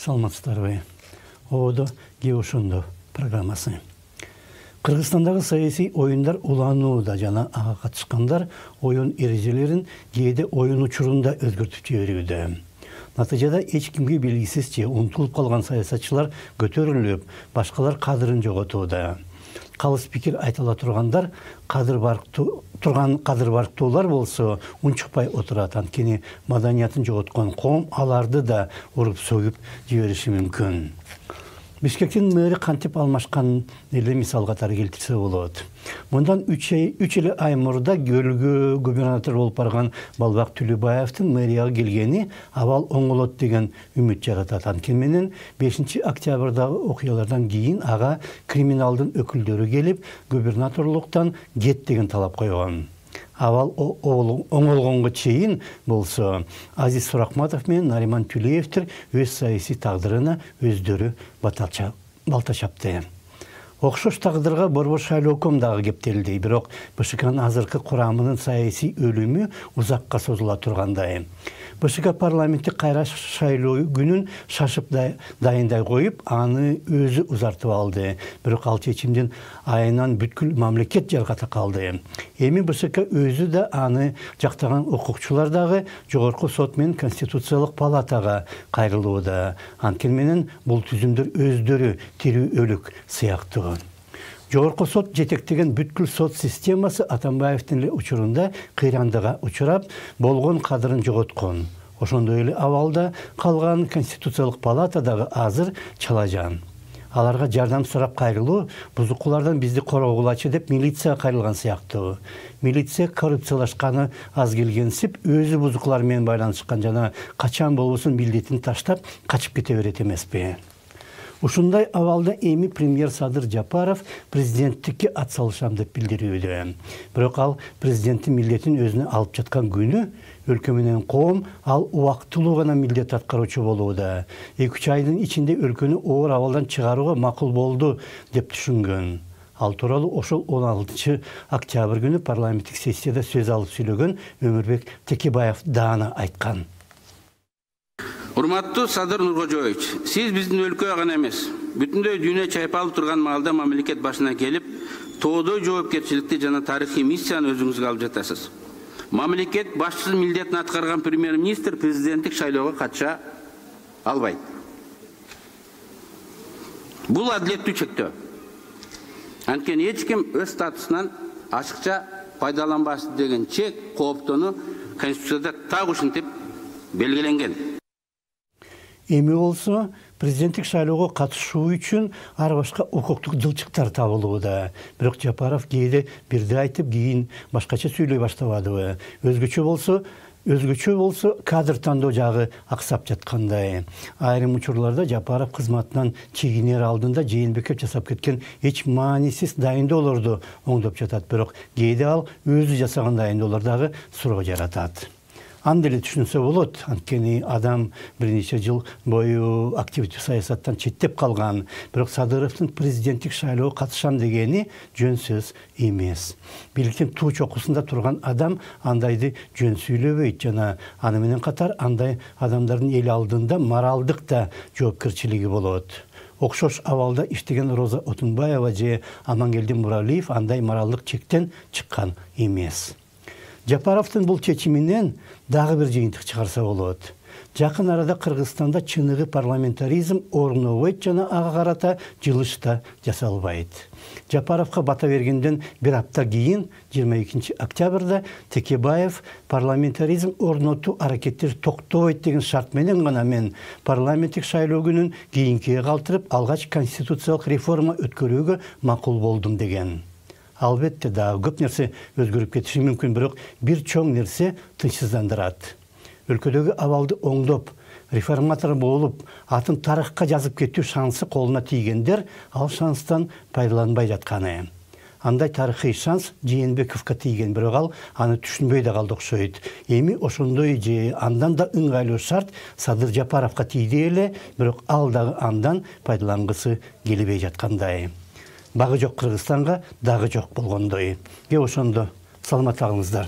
Саламатсыздарбы. Оодо Геошондо программасы. Кыргызстандагы саясий оюндар уланууда жана ага катышкандар оюн эрежелерин кээде оюн учурунда өзгөртүп жиберүүдө. Натыйжада эч кимге белгисиз же унутулуп калган саясатчылар көтөрүлүп, башкалар кадырын жоготууда. Калыс пикир айтыла тургандар кадыр барктуулар болсо унчукпай отурат. Анткени маданиятын жоготкон коом аларды да уруп сөгүп жибериши мүмкүн. Бишкектин мэри кантип алмашкан эле мисал катары келтирсе болот. Мындан 3 ай мурда Гөлгө губернатор болуп барган Балбак Түлүбаевдин мэрияга келгени абал оңолот деген үмүт жаратат. Анткени менен 5 октябрдагы окуялардан кийин ага криминалдын өкүлдөрү келип, губернаторлуктан кет деген талап койгон. Авал оңолгонго чейин болсо Азиз Суракматов менен Нариман Түлеевтер өз саясий тагдырына өздөрү балта чапты. Окшош тагдырга Борбор шайлооком дагы кептелди, бирок БШКнын азыркы курамынын саясий өлүмү узакка созула тургандай. БШК парламенти кайра шайлоо күнүн шашып дайындай коюп, аны өзү узартып алды. Бирок ал чечимдин айынан бүткүл мамлекет жаргата калды. Эми БШК өзү да аны жактаган укукчулар дагы Жогорку сот менен Конституциялык палатага кайрылууда. Анткени менен бул түзүмдөр өздөрү тирүү өлүк сыяктуу. Жогорку сот жетектеген бүткүл сот системасы Атамбаевдин эле учурунда кыйрандыга учурап, болгон кадырын жоготкон. Ошондой эле абалда калган Конституциялык палата дагы азыр чалажан. Аларга жардам сурап кайрылуу бузукулардан бизди корогулачы деп милицияга кайрылган сыяктуу. Милиция коррупциялашканы аз келгенсип, өзү бузукулар менен байланышкан жана качан болбосун милдетин таштап качып кете берет эмеспи. Ушундай абалда эми премьер Садыр Жапаров президенттикке ат салышам деп билдирүүдө. Бирок ал президенттин милдетин өзүнө алып жаткан күнү өлкө менен коом ал убактылуу гана милдет аткаруучу болууда. 2 айдын ичинде өлкөнү оор абалдан чыгарууга макул болду деп түшүнгөн. Ал тууралуу ошол 16 октябрь күнү парламенттик сессияда сөз алып сүйлөгөн Өмүрбек Текебаев даана айткан. Урматтуу Садыр Нуркожоевич, сиз биздин өлкөгө гана эмес, бүтүндөй дүйнө чайпалып турган маалда мамлекет башына келип, тоодой жоопкерчиликти жана тарыхый миссияны өзүңүзгө алып жатасыз. Мамлекет башчысынын милдетин аткарган премьер-министр президенттик шайлоого катыша албайт. Бул адилеттүү чектөө. Анткени эч ким өз статусунан ачыкча пайдаланбасын деген чек, кооптону Конституцияда так ушинтип белгиленген. Эми болсо президенттик шайлоого катышуу үчүн ар башка укуктук жылчыктар табылууда. Бирок Жапаров кээде бирди айтып, кийин башкача сүйлөй баштабадыбы. Өзгөчө болсо кадр тандоо жагы аксап жаткандай. Айрым учурларда Жапаров кызматынан чегинер алдында Жээнбеков жасап кеткен эч маанисиз дайындоолорду оңдоп жатат. Бирок кээде ал өзү жасаган дайындоолор дагы суроо жаратат. Андели түшүнсө болот, анткени адам бир нече жыл бою активдүү саясаттан четтеп калган. Бирок Садыровдун президенттик шайлоого катышам дегени жөн сөз эмес. Бийликтин туу чокусунда турган адам андайды жөн сүйлөбөйт жана аны менен катар андай адамдардын эл алдында моралдык да жоопкерчилиги болот. Окшош абалда иштеген Роза Отунбаева же Амангелди Муралиев андай моралдык чектен чыккан эмес. Жапаровдун бул чечиминен дагы бир жыйынтык чыгарса болот. Жакын арада Кыргызстанда чыныгы парламентаризм орнобойт жана ага карата жылыш да жасалбайт. Жапаровго бата бергенден бир апта кийин 22 октябрда Текебаев парламентаризм орнотуу аракеттери токтобойт деген шарт менен гана мен парламенттик шайлоо күнүн кийинкиге калтырып, алгач конституциялык реформа өткөрүүгө макул болдум деген. Албетте да көп нерсе өзгөрүп кетиши мүмкүн, бирок бир чоң нерсе тынчсыздандырат. Өлкөдөгү абалды оңдоп, реформатор болуп, атын тарыхка жазып кетүү шансы колуна тийгендер ал шанстан пайдаланбай жатканы. Андай тарыхый шанс Жээнбековго тийген, бирок ал аны түшүнбөй да калды окшойт. Эми ошондой же андан да ыңгайлуу шарт Садыр Жапаровго тийди эле, бирок ал дагы андан пайдалангысы келбей жаткандай. Багы жок Кыргызстанга дагы жок болгондой. Ошондо саламат калыңыздар.